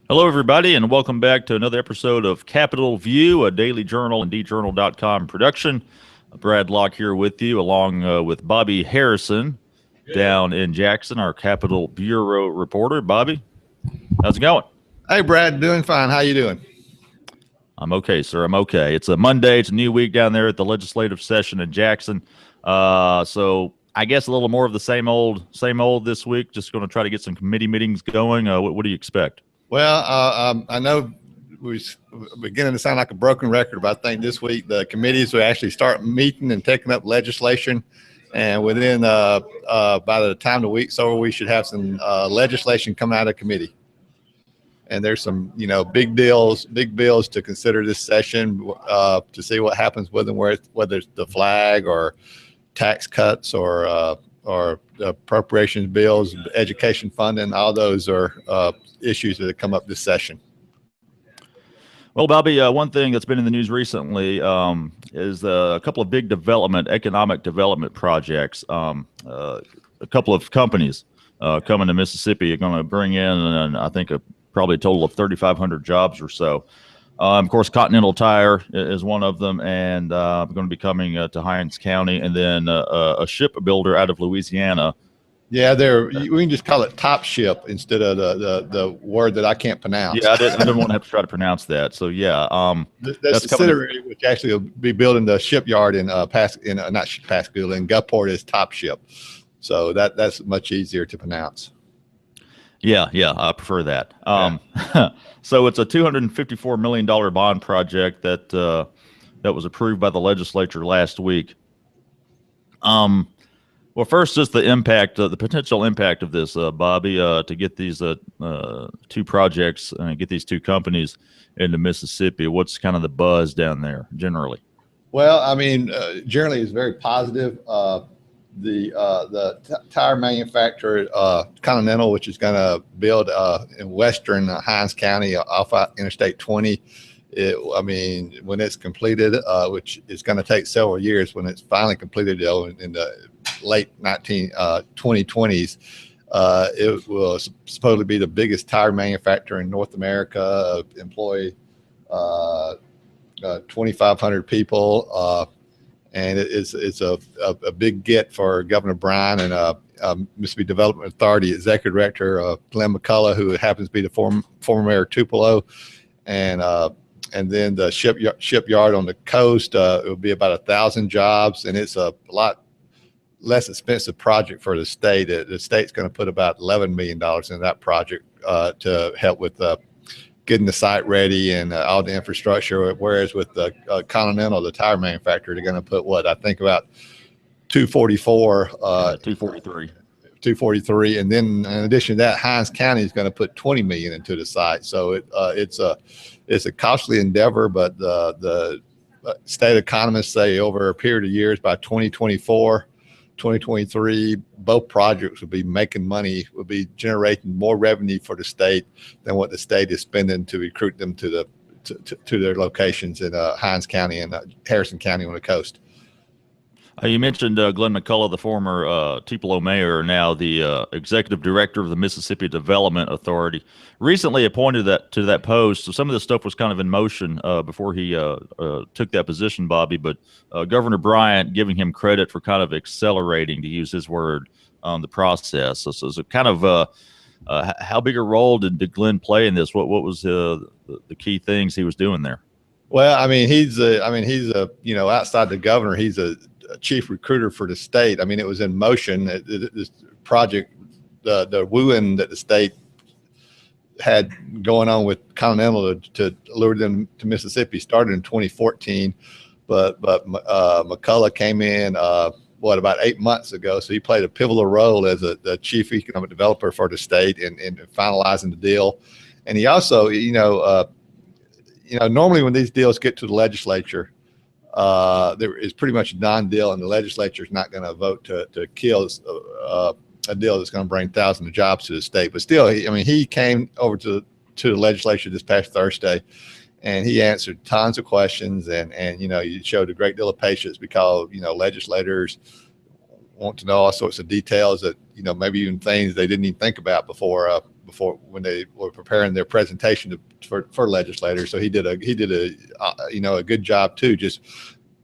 Hello, everybody, and welcome back to another episode of Capitol View, a daily journal and djournal.com production. Brad Locke here with you, along with Bobby Harrison down in Jackson, our Capitol Bureau reporter. Bobby, how's it going? Hey, Brad, doing fine. How you doing? I'm okay, sir. I'm okay. It's a Monday. It's a new week down there at the legislative session in Jackson. So I guess a little more of the same old this week. Just going to try to get some committee meetings going. What do you expect? Well, I know we're beginning to sound like a broken record, but I think this week the committees will actually start meeting and taking up legislation. And within by the time the week's over, we should have some legislation come out of committee. And there's some, big bills to consider this session to see what happens with them, whether it's the flag or tax cuts or appropriations bills, education funding. All those are issues that have come up this session. Well, Bobby, one thing that's been in the news recently is a couple of big economic development projects. A couple of companies coming to Mississippi are going to bring in, I think, probably a total of 3,500 jobs or so. Of course, Continental Tire is one of them, and going to be coming to Hinds County, and then a shipbuilder out of Louisiana. Yeah, we can just call it Top Ship instead of the word that I can't pronounce. Yeah, I didn't want to have to try to pronounce that. So yeah, that's the subsidiary which actually will be building the shipyard in Pascagoula, in Gulfport is Top Ship. So that's much easier to pronounce. Yeah, I prefer that. So it's a $254 million bond project that was approved by the legislature last week. Well, first, just the potential impact of this, Bobby, to get these two projects and get these two companies into Mississippi. What's kind of the buzz down there generally? Well, I mean, generally it's very positive. The tire manufacturer, Continental, which is going to build in western Hinds County off Interstate 20. When it's completed, which is going to take several years, when it's finally completed in the late 2020s, it will supposedly be the biggest tire manufacturer in North America, employ 2,500 people. And it's a big get for Governor Bryan and Mississippi Development Authority Executive Director Glenn McCullough, who happens to be the former mayor of Tupelo, and then the shipyard on the coast. It will be about 1,000 jobs, and it's a lot less expensive project for the state. The state's going to put about $11 million in that project to help with getting the site ready and all the infrastructure. Whereas with the Continental, the tire manufacturer, they're going to put I think about 243, and then in addition to that, Hinds County is going to put $20 million into the site. So it's a costly endeavor, but the state economists say over a period of years, by 2024, 2023, both projects will be making money, will be generating more revenue for the state than what the state is spending to recruit them to their locations in Hinds County and Harrison County on the coast. You mentioned Glenn McCullough, the former Tupelo mayor, now the executive director of the Mississippi Development Authority, recently appointed to that post. So some of this stuff was kind of in motion before he took that position, Bobby. But Governor Bryant giving him credit for kind of accelerating, to use his word, the process. So kind of how big a role did Glenn play in this? What was the key things he was doing there? Well, he's outside the governor, he's a chief recruiter for the state. It was in motion. This project, the wooing that the state had going on with Continental to lure them to Mississippi started in 2014, but McCullough came in about 8 months ago. So he played a pivotal role as the chief economic developer for the state in finalizing the deal. And he also, normally when these deals get to the legislature, there is pretty much a non-deal, and the legislature is not going to vote to kill a deal that's going to bring thousands of jobs to the state. But still, he came over to the legislature this past Thursday, and he answered tons of questions, and he showed a great deal of patience because legislators want to know all sorts of details that maybe even things they didn't even think about before before when they were preparing their presentation for legislators. So he did a a good job too, just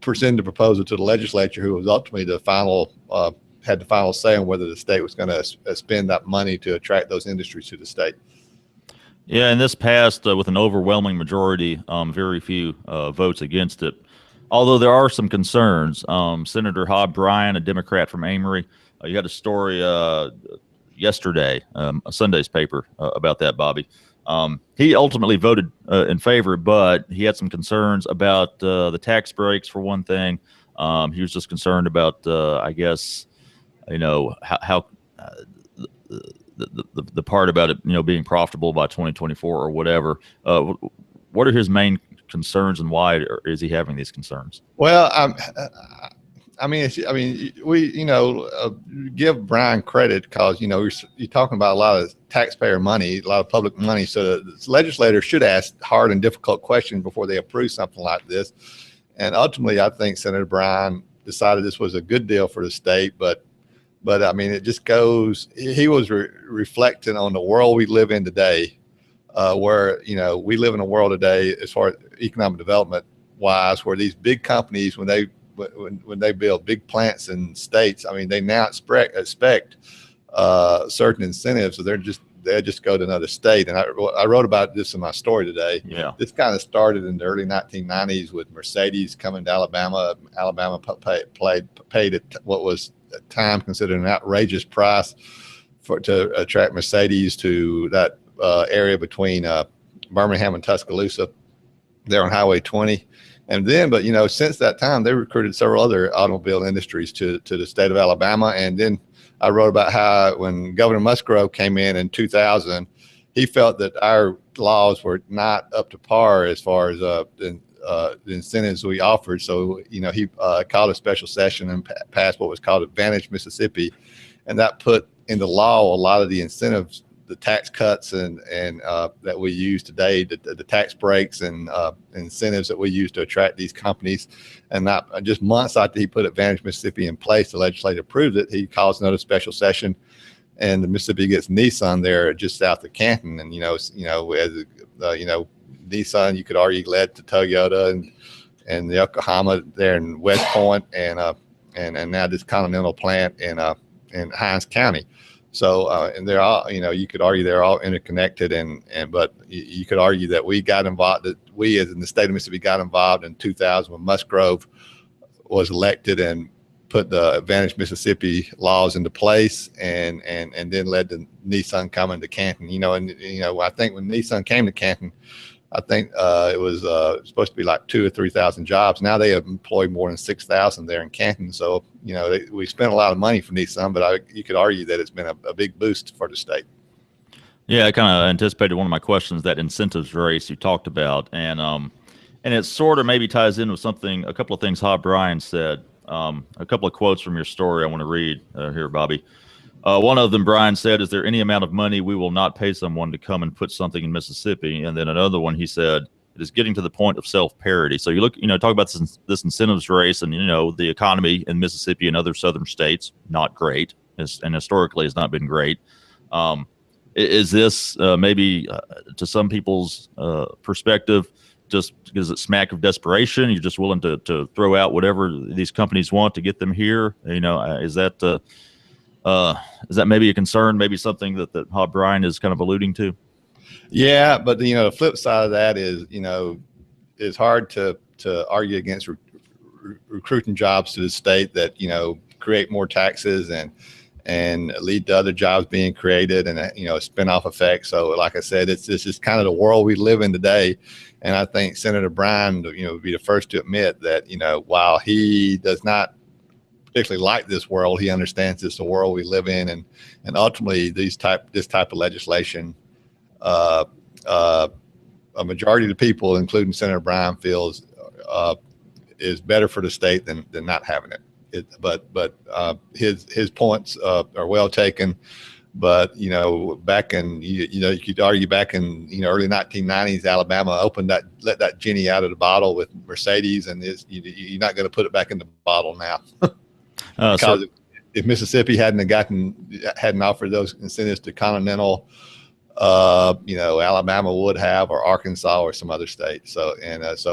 presenting the proposal to the legislature, who was ultimately the final had the final say on whether the state was going to spend that money to attract those industries to the state. Yeah, and this passed with an overwhelming majority, very few votes against it. Although there are some concerns. Senator Hob Bryan, a Democrat from Amory, you had a story yesterday, a Sunday's paper about that, Bobby. He ultimately voted in favor, but he had some concerns about the tax breaks, for one thing. He was just concerned about, I guess, how the part about it, being profitable by 2024 or whatever. What are his main concerns, and why is he having these concerns? Well, we give Brian credit because you're talking about a lot of taxpayer money, a lot of public money. So the legislators should ask hard and difficult questions before they approve something like this. And ultimately, I think Senator Bryan decided this was a good deal for the state, but I mean, it just goes. He was reflecting on the world we live in today, where we live in a world today, as far as economic development wise, where these big companies, when they build big plants in states, I mean, they now expect certain incentives, so they'll just go to another state. And I wrote about this in my story today. Yeah, this kind of started in the early 1990s with Mercedes coming to Alabama. Alabama paid what was at the time considered an outrageous price to attract Mercedes to that area between Birmingham and Tuscaloosa, there on Highway 20. And then, but since that time, they recruited several other automobile industries to the state of Alabama. And then I wrote about how when Governor Musgrove came in 2000, he felt that our laws were not up to par as far as the incentives we offered. So, he called a special session and passed what was called Advantage Mississippi. And that put into law a lot of the incentives, the tax cuts and that we use today, the tax breaks and incentives that we use to attract these companies. And not just months after he put Advantage Mississippi in place, the legislature approved it. He calls another special session, and the Mississippi gets Nissan there just south of Canton. And Nissan, you could argue, led to Toyota and the Oklahoma there in West Point, and now this Continental plant in Hinds County. So and they're all, you could argue they're all interconnected, but you could argue that we got involved, that we as in the state of Mississippi got involved in 2000 when Musgrove was elected and put the Advantage Mississippi laws into place, and then led to Nissan coming to Canton. I think when Nissan came to Canton, I think it was supposed to be like 2,000 or 3,000 jobs. Now they have employed more than 6,000 there in Canton. So, we spent a lot of money for Nissan, but you could argue that it's been a big boost for the state. Yeah, I kind of anticipated one of my questions, that incentives race you talked about, and it sort of maybe ties in with a couple of things Hob Bryan said. A couple of quotes from your story I want to read here, Bobby. One of them, Brian said, "Is there any amount of money we will not pay someone to come and put something in Mississippi?" And then another one, he said, "It is getting to the point of self-parody." So you look, talk about this incentives race, and the economy in Mississippi and other southern states, not great, and historically has not been great. Is this maybe to some people's perspective, just because it's smack of desperation? You're just willing to throw out whatever these companies want to get them here? Is that maybe a concern, maybe something that Hob Bryan is kind of alluding to? Yeah, but the flip side of that is, it's hard to argue against recruiting jobs to the state that create more taxes and lead to other jobs being created, and a spinoff effect. So, like I said, this is kind of the world we live in today, and I think Senator Bryan, would be the first to admit that while he does not particularly like this world, he understands it's the world we live in, and ultimately this type of legislation, a majority of the people, including Senator Bryan, feels is better for the state than not having it. But his points are well taken. But back in you could argue back in early 1990s, Alabama let that genie out of the bottle with Mercedes, and you're not going to put it back in the bottle now. Because if Mississippi hadn't offered those incentives to Continental, Alabama would have, or Arkansas, or some other state. So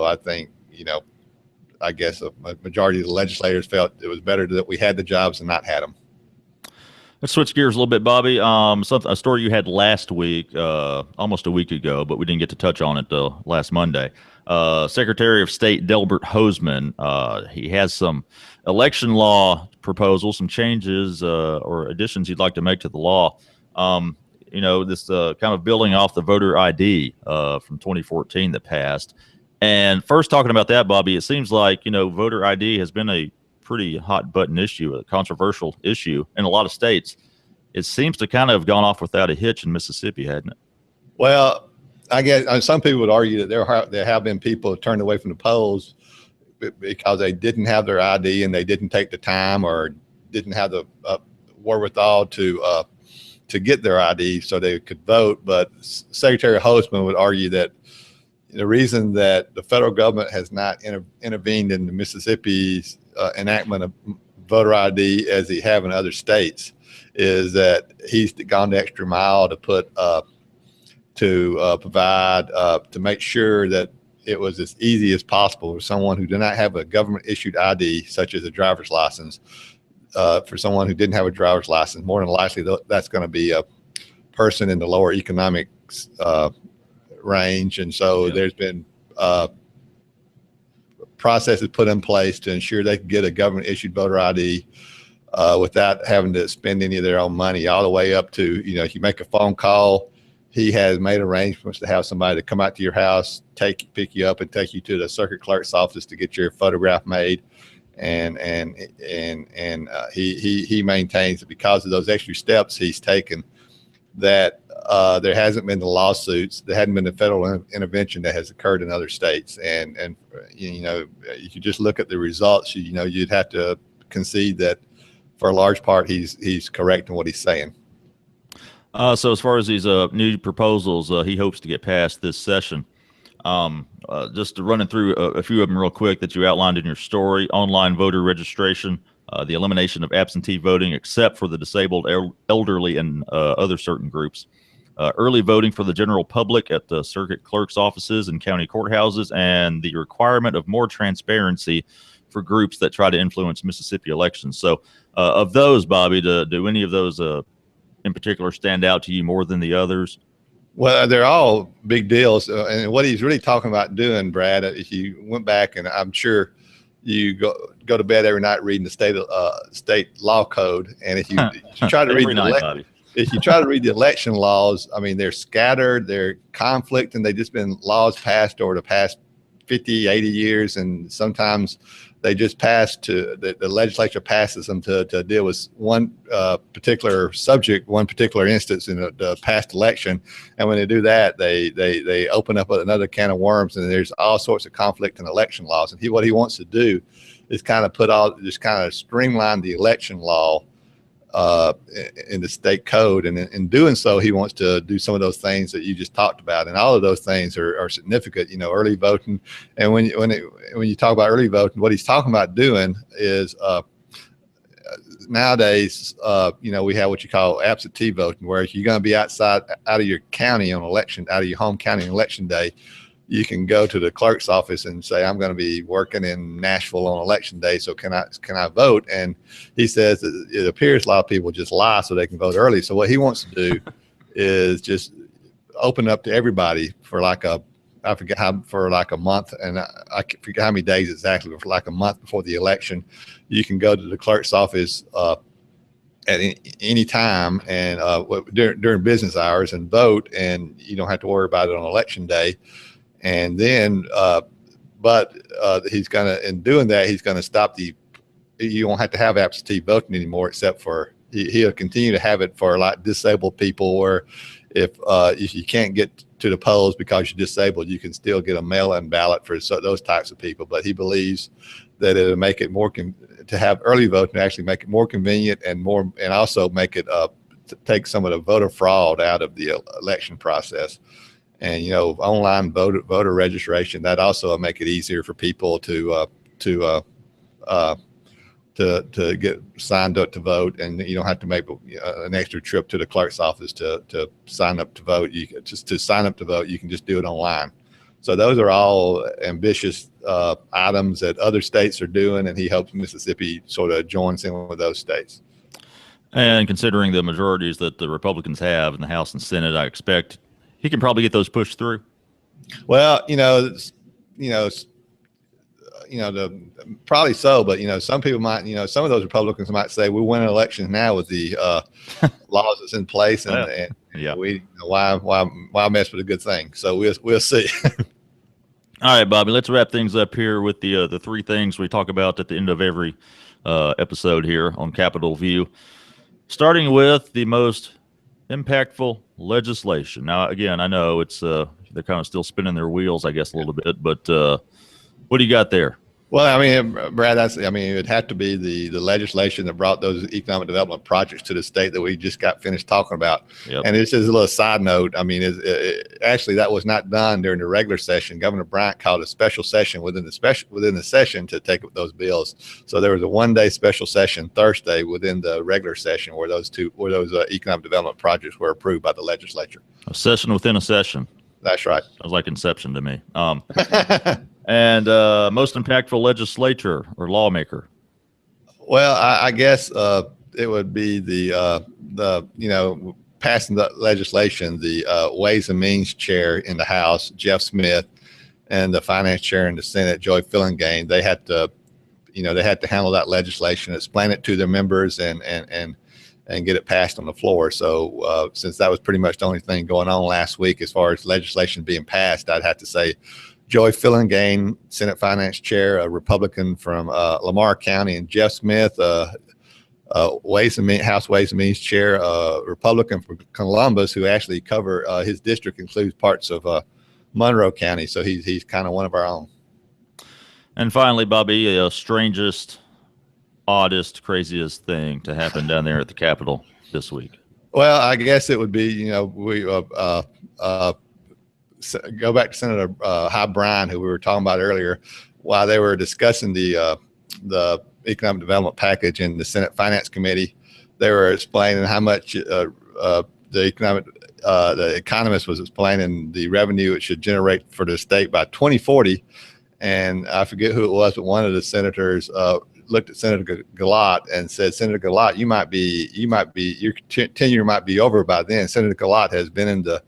I think, I guess a majority of the legislators felt it was better that we had the jobs and not had them. Let's switch gears a little bit, Bobby. A story you had last week, almost a week ago, but we didn't get to touch on it last Monday. Secretary of State Delbert Hosemann, he has some election law proposals, some changes or additions he'd like to make to the law. This kind of building off the voter ID from 2014 that passed. And first, talking about that, Bobby, it seems like, voter ID has been a pretty hot button issue, a controversial issue in a lot of states. It seems to kind of have gone off without a hitch in Mississippi, hadn't it? Well, I guess some people would argue that there have been people who turned away from the polls because they didn't have their ID and they didn't take the time or didn't have the wherewithal to get their ID so they could vote. But Secretary Hosemann would argue that the reason that the federal government has not intervened in the Mississippi's enactment of voter ID as they have in other states is that he's gone the extra mile to provide to make sure that it was as easy as possible for someone who did not have a government issued ID, such as a driver's license. For someone who didn't have a driver's license, more than likely that's going to be a person in the lower economic range. And so there's been processes put in place to ensure they can get a government issued voter ID without having to spend any of their own money, all the way up to, if you make a phone call, he has made arrangements to have somebody to come out to your house, pick you up and take you to the circuit clerk's office to get your photograph made. And he maintains that because of those extra steps he's taken, that there hasn't been the lawsuits, there hadn't been the federal intervention that has occurred in other states. And if you just look at the results, you'd have to concede that for a large part he's correct in what he's saying. So as far as these new proposals, he hopes to get passed this session. Just to running through a few of them real quick that you outlined in your story: online voter registration, the elimination of absentee voting except for the disabled, elderly, and other certain groups, early voting for the general public at the circuit clerk's offices and county courthouses, and the requirement of more transparency for groups that try to influence Mississippi elections. So of those, Bobby, do any of those in particular stand out to you more than the others? Well, they're all big deals. And what he's really talking about doing, Brad, if you went back, and I'm sure you go to bed every night reading the state law code. And if you try to read if you try to read the election laws, I mean, they're scattered, they're conflict, and they've just been laws passed over the past 50, 80 years. And sometimes they just pass the legislature passes them to deal with one particular subject, one particular instance in the past election. And when they do that, they open up another can of worms, and there's all sorts of conflict in election laws. And what he wants to do is kind of streamline the election law in the state code. And in doing so, he wants to do some of those things that you just talked about. And all of those things are significant, early voting. And when you talk about early voting, what he's talking about doing is nowadays, we have what you call absentee voting, where if you're going to be out of your county on out of your home county on election day, you can go to the clerk's office and say, I'm going to be working in Nashville on election day, so can I vote? And he says that it appears a lot of people just lie so they can vote early. So what he wants to do is just open up to everybody for a month, and I forget how many days exactly, but for like a month before the election, you can go to the clerk's office at any time and during business hours and vote, and you don't have to worry about it on election day. And then, he's in doing that, he's going to stop you won't have to have absentee voting anymore, except for he'll continue to have it for like disabled people, or if you can't get to the polls because you're disabled, you can still get a mail-in ballot for those types of people. But he believes that it'll make it more to have early voting, actually make it more convenient and also make it take some of the voter fraud out of the election process. And online voter registration, that also will make it easier for people to to get signed up to vote, and you don't have to make an extra trip to the clerk's office to sign up to vote. You can just to sign up to vote, you can just do it online. So those are all ambitious items that other states are doing, and he hopes Mississippi sort of joins in with those states. And considering the majorities that the Republicans have in the House and Senate, I expect he can probably get those pushed through. Well, probably so, but some people might, some of those Republicans might say we win an election now with the laws that's in place, and we why mess with a good thing? So we'll see. All right, Bobby, let's wrap things up here with the three things we talk about at the end of every episode here on Capitol View, starting with the most impactful legislation. Now, again, I know it's they're kind of still spinning their wheels, I guess, a little bit, but what do you got there? Well, I mean, Brad, it'd have to be the legislation that brought those economic development projects to the state that we just got finished talking about. Yep. And it's just a little side note. I mean, actually, that was not done during the regular session. Governor Bryant called a special session within the session to take up those bills. So there was a one-day special session Thursday within the regular session where those economic development projects were approved by the legislature. A session within a session. That's right. Sounds like Inception to me. And most impactful legislature or lawmaker? Well, I guess it would be the passing the legislation, the Ways and Means chair in the House, Jeff Smith, and the finance chair in the Senate, Joy Fillingane. They had to handle that legislation, explain it to their members, and get it passed on the floor. So since that was pretty much the only thing going on last week as far as legislation being passed, I'd have to say Joy Fillingane, Senate Finance Chair, a Republican from Lamar County, and Jeff Smith, House Ways and Means Chair, Republican from Columbus, who actually cover his district includes parts of Monroe County. So he's kind of one of our own. And finally, Bobby, strangest, oddest, craziest thing to happen down there at the Capitol this week? Well, I guess it would be, we go back to Senator Hob Bryan, who we were talking about earlier, while they were discussing the economic development package in the Senate Finance Committee. They were explaining how much the economist was explaining the revenue it should generate for the state by 2040. And I forget who it was, but one of the senators looked at Senator Galat and said, "Senator Galat, your tenure might be over by then." Senator Galat has been in the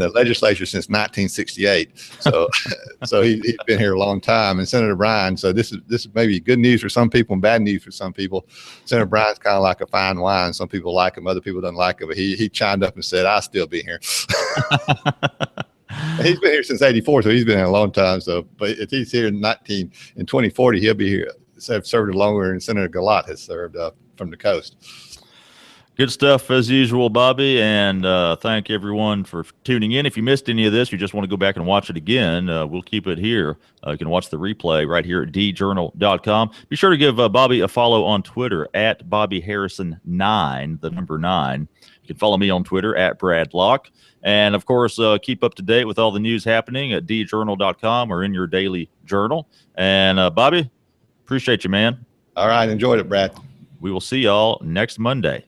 legislature since 1968, so he's been here a long time. And Senator Bryan, so this is maybe good news for some people and bad news for some people. Senator Bryan's kind of like a fine wine. Some people like him, other people don't like him. But he chimed up and said, "I'll still be here." He's been here since '84, so he's been here a long time. So, but if he's here in 2040, he'll be here. Have served longer than Senator Galat has served from the coast. Good stuff as usual, Bobby, and thank everyone for tuning in. If you missed any of this, you just want to go back and watch it again, we'll keep it here. You can watch the replay right here at djournal.com. Be sure to give Bobby a follow on Twitter at BobbyHarrison9, the number 9. You can follow me on Twitter at Brad Locke. And, of course, keep up to date with all the news happening at djournal.com or in your daily journal. And, Bobby, appreciate you, man. All right. Enjoyed it, Brad. We will see y'all next Monday.